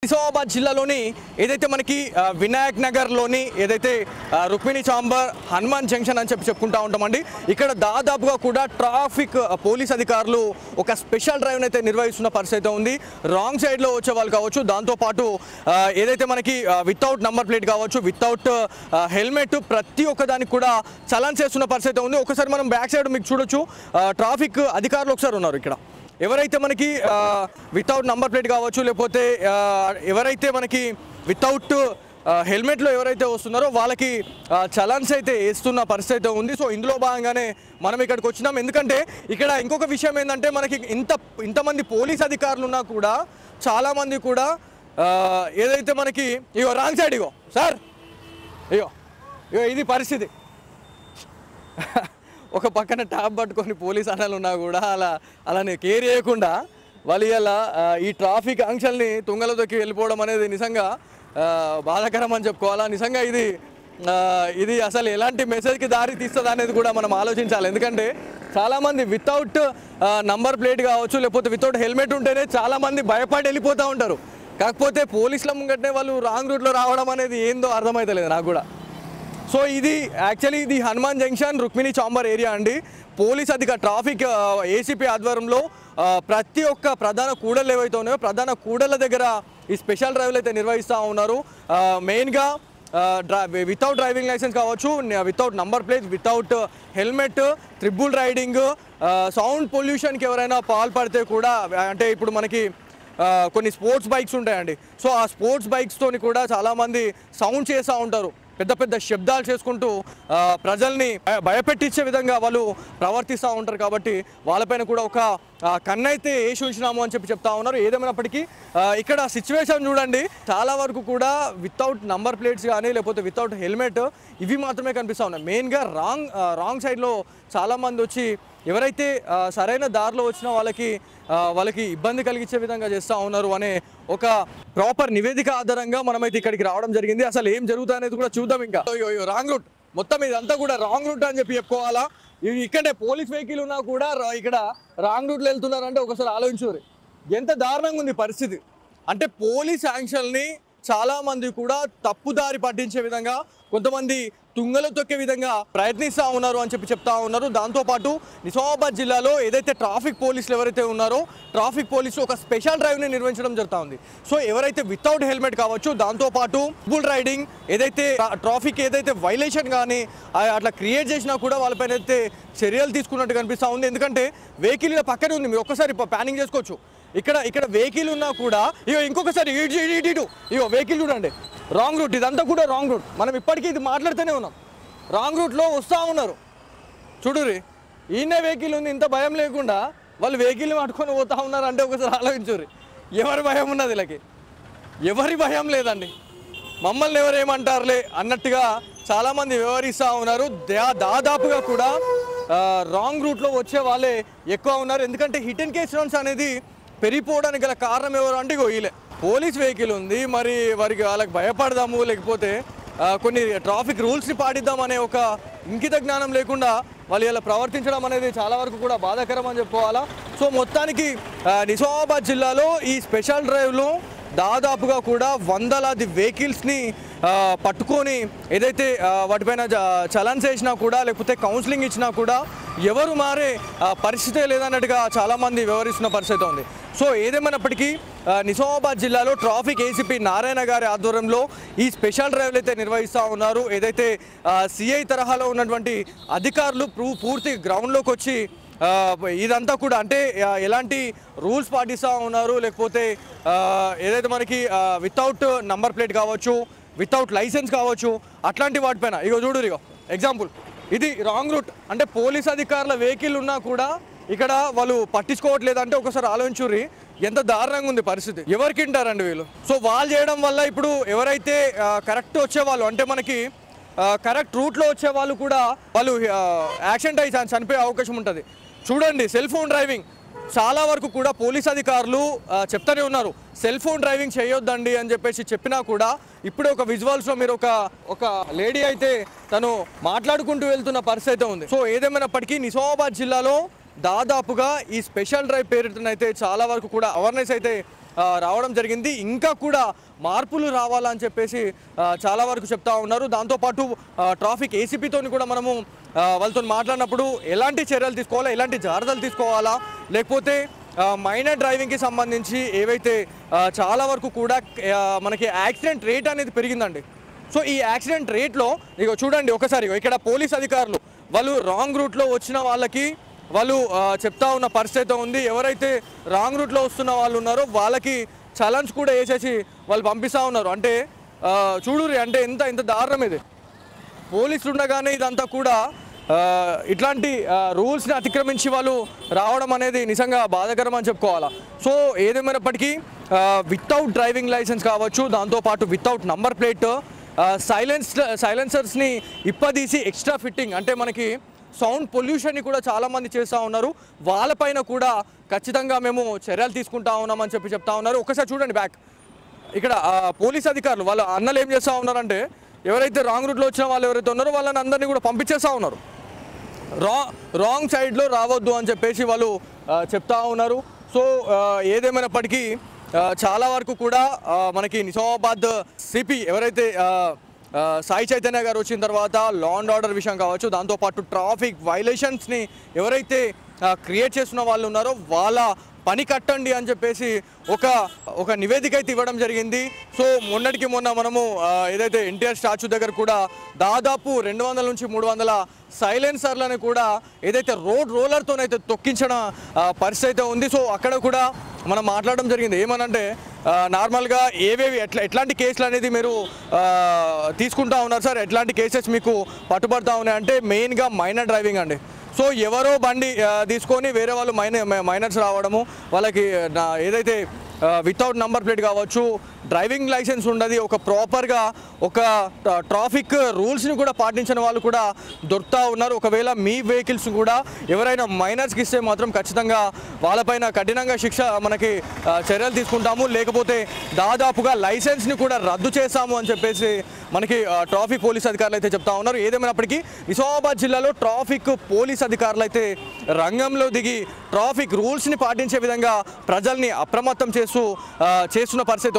నిజామాబాద్ జిల్లాలోని ఏదైతే మనకి వినాయక్ నగర్లోని ఏదైతే రుక్మిణి చాంబర్ హనుమాన్ జంక్షన్ అని చెప్పుకుంటా ఉంటామండి. ఇక్కడ దాదాపుగా కూడా ట్రాఫిక్ పోలీస్ అధికారులు ఒక స్పెషల్ డ్రైవ్ అయితే నిర్వహిస్తున్న పరిస్థితి ఉంది. రాంగ్ సైడ్లో వచ్చే వాళ్ళు కావచ్చు, దాంతోపాటు ఏదైతే మనకి వితౌట్ నంబర్ ప్లేట్ కావచ్చు, వితౌట్ హెల్మెట్ ప్రతి ఒక్కదానికి కూడా చలాన్ చేస్తున్న పరిస్థితి ఉంది. ఒకసారి మనం బ్యాక్ సైడ్ మీకు చూడొచ్చు, ట్రాఫిక్ అధికారులు ఒకసారి ఉన్నారు ఇక్కడ. ఎవరైతే మనకి వితౌట్ నంబర్ ప్లేట్ కావచ్చు, లేకపోతే ఎవరైతే మనకి వితౌట్ హెల్మెట్లో ఎవరైతే వస్తున్నారో వాళ్ళకి చలాన్స్ అయితే వేస్తున్న పరిస్థితి ఉంది. సో ఇందులో భాగంగానే మనం ఇక్కడికి వచ్చినాం. ఎందుకంటే ఇక్కడ ఇంకొక విషయం ఏంటంటే మనకి ఇంతమంది పోలీస్ అధికారులు ఉన్నా కూడా చాలామంది కూడా ఏదైతే మనకి ఇగో రాంగ్ సైడ్ ఇగో సార్ ఇగో ఇగో ఇది పరిస్థితి. ఒక పక్కన ట్యాబ్ పట్టుకొని పోలీస్ అన్నలు ఉన్నా కూడా అలానే కేర్ చేయకుండా వాళ్ళు ఇలా ఈ ట్రాఫిక్ ఆంక్షల్ని తుంగలో దొక్కి వెళ్ళిపోవడం అనేది నిజంగా బాధాకరం అని చెప్పుకోవాలా. నిజంగా ఇది అసలు ఎలాంటి మెసేజ్కి దారి తీస్తుంది అనేది కూడా మనం ఆలోచించాలి. ఎందుకంటే చాలామంది వితౌట్ నంబర్ ప్లేట్ కావచ్చు, లేకపోతే వితౌట్ హెల్మెట్ ఉంటేనే చాలామంది భయపడి వెళ్ళిపోతూ ఉంటారు. కాకపోతే పోలీసుల ముంగటనే వాళ్ళు రాంగ్ రూట్లో రావడం అనేది ఏందో అర్థమవుతలేదు నాకు కూడా. సో ఇది యాక్చువల్లీ ఇది Hanuman junction Rukmini chamber area అండి. పోలీస్ ట్రాఫిక్ ఏసీపీ ఆధ్వర్యంలో ప్రతి ఒక్క ప్రధాన కూడళ్ళు ఏవైతే ఉన్నాయో ప్రధాన కూడళ్ళ దగ్గర ఈ స్పెషల్ డ్రైవ్లు అయితే నిర్వహిస్తూ ఉన్నారు. మెయిన్గా వితౌట్ డ్రైవింగ్ లైసెన్స్ కావచ్చు, without number plate, without helmet, triple riding, sound పొల్యూషన్కి ఎవరైనా పాల్పడితే కూడా, అంటే ఇప్పుడు మనకి కొన్ని స్పోర్ట్స్ బైక్స్ ఉంటాయండి. సో ఆ స్పోర్ట్స్ బైక్స్తోని కూడా చాలామంది సౌండ్ చేస్తూ ఉంటారు, పెద్ద పెద్ద శబ్దాలు చేసుకుంటూ ప్రజల్ని భయపెట్టించే విధంగా వాళ్ళు ప్రవర్తిస్తూ ఉంటారు. కాబట్టి వాళ్ళపైన కూడా ఒక కన్నైతే వేసి ఉంచినాము అని చెప్తా ఉన్నారు. ఏదేమైనప్పటికీ ఇక్కడ సిచ్యువేషన్ చూడండి, చాలా వరకు కూడా వితౌట్ నంబర్ ప్లేట్స్ కానీ లేకపోతే వితౌట్ హెల్మెట్ ఇవి మాత్రమే కనిపిస్తూ ఉన్నాయి. మెయిన్గా రాంగ్ సైడ్లో చాలామంది వచ్చి ఎవరైతే సరైన దారిలో వచ్చినా వాళ్ళకి ఇబ్బంది కలిగించే విధంగా చేస్తూ ఉన్నారు అనే ఒక ప్రాపర్ నివేదిక ఆధారంగా మనమైతే ఇక్కడికి రావడం జరిగింది. అసలు ఏం జరుగుతుంది అనేది కూడా చూద్దాం. ఇంకా రాంగ్ రూట్ మొత్తం ఇదంతా కూడా రాంగ్ రూట్ అని చెప్పుకోవాలా. ఇక్కడే పోలీస్ వెహికల్ ఉన్నా కూడా ఇక్కడ రాంగ్ రూట్లో వెళ్తున్నారంటే ఒకసారి ఆలోచించుకోరు ఎంత దారుణంగా ఉంది పరిస్థితి. అంటే పోలీస్ యాక్షన్ని చాలామంది కూడా తప్పుదారి పట్టించే విధంగా, కొంతమంది తుంగలు తొక్కే విధంగా ప్రయత్నిస్తూ ఉన్నారు అని చెప్తా ఉన్నారు. దాంతోపాటు నిజామాబాద్ జిల్లాలో ఏదైతే ట్రాఫిక్ పోలీసులు ఎవరైతే ఉన్నారో ట్రాఫిక్ పోలీసులు ఒక స్పెషల్ డ్రైవ్ని నిర్వహించడం జరుగుతూ ఉంది. సో ఎవరైతే వితౌట్ హెల్మెట్ కావచ్చు, దాంతోపాటు ట్రిపుల్ రైడింగ్ ఏదైతే ట్రాఫిక్ ఏదైతే వైలేషన్ కానీ అట్లా క్రియేట్ చేసినా కూడా వాళ్ళపైన అయితే చర్యలు తీసుకున్నట్టు కనిపిస్తూ ఉంది. ఎందుకంటే వెహికల్ ఇలా పక్కనే ఉంది, మీరు ఒక్కసారి ప్లానింగ్ చేసుకోవచ్చు. ఇక్కడ వెహికల్ ఉన్నా కూడా ఇగో ఇంకొకసారి ఇటు ఇగో వెహికల్ చూడండి, రాంగ్ రూట్, ఇదంతా కూడా రాంగ్ రూట్. మనం ఇప్పటికీ ఇది మాట్లాడుతూనే ఉన్నాం, రాంగ్ రూట్లో వస్తూ ఉన్నారు. చూడురి, ఈయనే వెహికల్ ఉంది, ఇంత భయం లేకుండా వాళ్ళు వెహికల్ని పట్టుకొని పోతూ ఉన్నారు అంటే ఒకసారి ఆలోచించుర్రి. ఎవరి భయం ఉన్నది వీళ్ళకి? ఎవరి భయం లేదండి. మమ్మల్ని ఎవరేమంటారులే అన్నట్టుగా చాలామంది వ్యవహరిస్తూ ఉన్నారు. దాదాపుగా కూడా రాంగ్ రూట్లో వచ్చే వాళ్ళే ఎక్కువ ఉన్నారు. ఎందుకంటే హిట్ అండ్ కేస్ రౌండ్స్ అనేది పెరిగిపోవడానికి గల కారణం ఎవరు అంటే వీళ్ళే. పోలీస్ వెహికల్ ఉంది, మరి వాళ్ళకి భయపడదాము, లేకపోతే కొన్ని ట్రాఫిక్ రూల్స్ని పాటిద్దాం అనే ఒక ఇంకిత జ్ఞానం లేకుండా వాళ్ళు ఇలా ప్రవర్తించడం అనేది చాలా వరకు కూడా బాధాకరం అని చెప్పుకోవాలా. సో మొత్తానికి నిజామాబాద్ జిల్లాలో ఈ స్పెషల్ డ్రైవ్లో దాదాపుగా కూడా వందలాది వెహికల్స్ని పట్టుకొని ఏదైతే వాటిపైన చలాన్స్ వేసినా కూడా లేకపోతే కౌన్సిలింగ్ ఇచ్చినా కూడా ఎవరు మారే పరిస్థితే లేదన్నట్టుగా చాలామంది వ్యవహరిస్తున్న పరిస్థితి ఉంది. సో ఏదేమైనప్పటికీ నిజామాబాద్ జిల్లాలో ట్రాఫిక్ ఏసీపీ నారాయణ గారి ఆధ్వర్యంలో ఈ స్పెషల్ డ్రైవ్లు అయితే నిర్వహిస్తూ ఉన్నారు. ఏదైతే సిఐ తరహాలో ఉన్నటువంటి అధికారులు పూర్తి గ్రౌండ్లోకి వచ్చి ఇదంతా కూడా అంటే ఎలాంటి రూల్స్ పాటిస్తూ ఉన్నారు, లేకపోతే ఏదైతే మనకి వితౌట్ నంబర్ ప్లేట్ కావచ్చు, వితౌట్ లైసెన్స్ కావచ్చు, అట్లాంటి వాటిపైన ఇగో చూడు, ఇగో ఎగ్జాంపుల్ ఇది రాంగ్ రూట్. అంటే పోలీస్ అధికారుల వెహికల్ ఉన్నా కూడా ఇక్కడ వాళ్ళు పట్టించుకోవట్లేదు అంటే ఒకసారి ఆలోచించుర్రి ఎంత దారుణంగా ఉంది పరిస్థితి. ఎవరికి వింటారండి వీళ్ళు? సో వాళ్ళు చేయడం వల్ల ఇప్పుడు ఎవరైతే కరెక్ట్ వచ్చేవాళ్ళు అంటే మనకి కరెక్ట్ రూట్లో వచ్చే వాళ్ళు కూడా వాళ్ళు యాక్సిడెంట్ అయ్యి చనిపోయే అవకాశం ఉంటుంది. చూడండి, సెల్ ఫోన్ డ్రైవింగ్ చాలా వరకు కూడా పోలీస్ అధికారులు చెప్తూనే ఉన్నారు, సెల్ ఫోన్ డ్రైవింగ్ చేయొద్దండి అని చెప్పినా కూడా ఇప్పుడే ఒక విజువల్స్లో మీరు ఒక లేడీ అయితే తను మాట్లాడుకుంటూ వెళ్తున్న పరిస్థితి ఉంది. సో ఏదేమైనప్పటికీ నిజామాబాద్ జిల్లాలో దాదాపుగా ఈ స్పెషల్ డ్రైవ్ పేరుతోనైతే చాలా వరకు కూడా అవేర్నెస్ అయితే రావడం జరిగింది. ఇంకా కూడా మార్పులు రావాలని చెప్పేసి చాలా వరకు చెప్తా ఉన్నారు. దాంతోపాటు ట్రాఫిక్ ఏసీపీతో కూడా మనము వాళ్ళతో మాట్లాడినప్పుడు ఎలాంటి చర్యలు తీసుకోవాలా, ఎలాంటి జాగ్రత్తలు తీసుకోవాలా, లేకపోతే మైనర్ డ్రైవింగ్కి సంబంధించి ఏవైతే చాలా వరకు కూడా మనకి యాక్సిడెంట్ రేట్ అనేది పెరిగిందండి. సో ఈ యాక్సిడెంట్ రేట్లో ఇక చూడండి ఒకసారి, ఇక్కడ పోలీస్ అధికారులు వాళ్ళు రాంగ్ రూట్లో వచ్చిన వాళ్ళకి వాళ్ళు చెప్తా ఉన్న పరిస్థితి ఉంది. ఎవరైతే రాంగ్ రూట్లో వస్తున్న వాళ్ళు ఉన్నారో వాళ్ళకి చలన్స్ కూడా వేసేసి వాళ్ళు పంపిస్తూ ఉన్నారు. అంటే చూడురి, అంటే ఎంత దారుణం ఇది. పోలీసులు ఉండగానే ఇదంతా కూడా ఇట్లాంటి రూల్స్ని అతిక్రమించి వాళ్ళు రావడం అనేది నిజంగా బాధాకరం అని చెప్పుకోవాలా. సో ఏదేమైనప్పటికీ వితౌట్ డ్రైవింగ్ లైసెన్స్ కావచ్చు, దాంతోపాటు వితౌట్ నంబర్ ప్లేట్, సైలెన్సర్స్ని ఇప్పదీసి ఎక్స్ట్రా ఫిట్టింగ్, అంటే మనకి సౌండ్ పొల్యూషన్ని కూడా చాలామంది చేస్తూ ఉన్నారు. వాళ్ళపైన కూడా ఖచ్చితంగా మేము చర్యలు తీసుకుంటా ఉన్నామని చెప్తా ఉన్నారు. ఒకసారి చూడండి బ్యాక్, ఇక్కడ పోలీస్ అధికారులు వాళ్ళ అన్నలు ఏం చేస్తూ ఉన్నారంటే ఎవరైతే రాంగ్ రూట్లో వచ్చిన వాళ్ళు ఎవరైతే ఉన్నారో వాళ్ళని అందరినీ కూడా పంపించేస్తూ ఉన్నారు. రాంగ్ సైడ్లో రావద్దు అని చెప్పేసి వాళ్ళు చెప్తా ఉన్నారు. సో ఏదేమైనప్పటికీ చాలా వరకు కూడా మనకి నిజామాబాద్ సిపి ఎవరైతే సాయి చైతన్య గారు వచ్చిన తర్వాత లా అండ్ ఆర్డర్ విషయం కావచ్చు, దాంతోపాటు ట్రాఫిక్ వైలేషన్స్ని ఎవరైతే క్రియేట్ చేస్తున్న వాళ్ళు ఉన్నారో వాళ్ళ పని కట్టండి అని చెప్పేసి ఒక నివేదిక అయితే ఇవ్వడం జరిగింది. సో మొన్నటికి మొన్న మనము ఏదైతే ఎన్టీఆర్ స్టాచ్యూ దగ్గర కూడా దాదాపు 200 నుంచి 300 సైలెన్సర్లను కూడా ఏదైతే రోలర్తోనైతే తొక్కించిన పరిస్థితి అయితే ఉంది. సో అక్కడ కూడా మనం మాట్లాడడం జరిగింది. ఏమనంటే నార్మల్గా ఏవేవి ఎట్లాంటి కేసులు అనేది మీరు తీసుకుంటా ఉన్నారు సార్, ఎట్లాంటి కేసెస్ మీకు పట్టుబడతా ఉన్నాయి అంటే మెయిన్గా మైనర్ డ్రైవింగ్ అండి. సో ఎవరో బండి తీసుకొని వేరే వాళ్ళు మైనర్స్ రావడము, వాళ్ళకి ఏదైతే వితౌట్ నంబర్ ప్లేట్ కావచ్చు, డ్రైవింగ్ లైసెన్స్ ఉండదు, ఒక ప్రాపర్గా ఒక ట్రాఫిక్ రూల్స్ని కూడా పాటించిన వాళ్ళు కూడా దొరుకుతూ ఉన్నారు. ఒకవేళ మీ వెహికల్స్ కూడా ఎవరైనా మైనర్స్కి ఇస్తే మాత్రం ఖచ్చితంగా వాళ్ళపైన కఠినంగా శిక్ష మనకి చర్యలు తీసుకుంటాము, లేకపోతే దాదాపుగా లైసెన్స్ని కూడా రద్దు చేస్తాము అని చెప్పేసి మనకి ట్రాఫిక్ పోలీస్ అధికారులు అయితే చెప్తా ఉన్నారు. ఏదేమైనప్పటికీ నిజామాబాద్ జిల్లాలో ట్రాఫిక్ పోలీస్ అధికారులు అయితే రంగంలో దిగి ట్రాఫిక్ రూల్స్ని పాటించే విధంగా ప్రజల్ని అప్రమత్తం చేస్తున్న పరిస్థితి.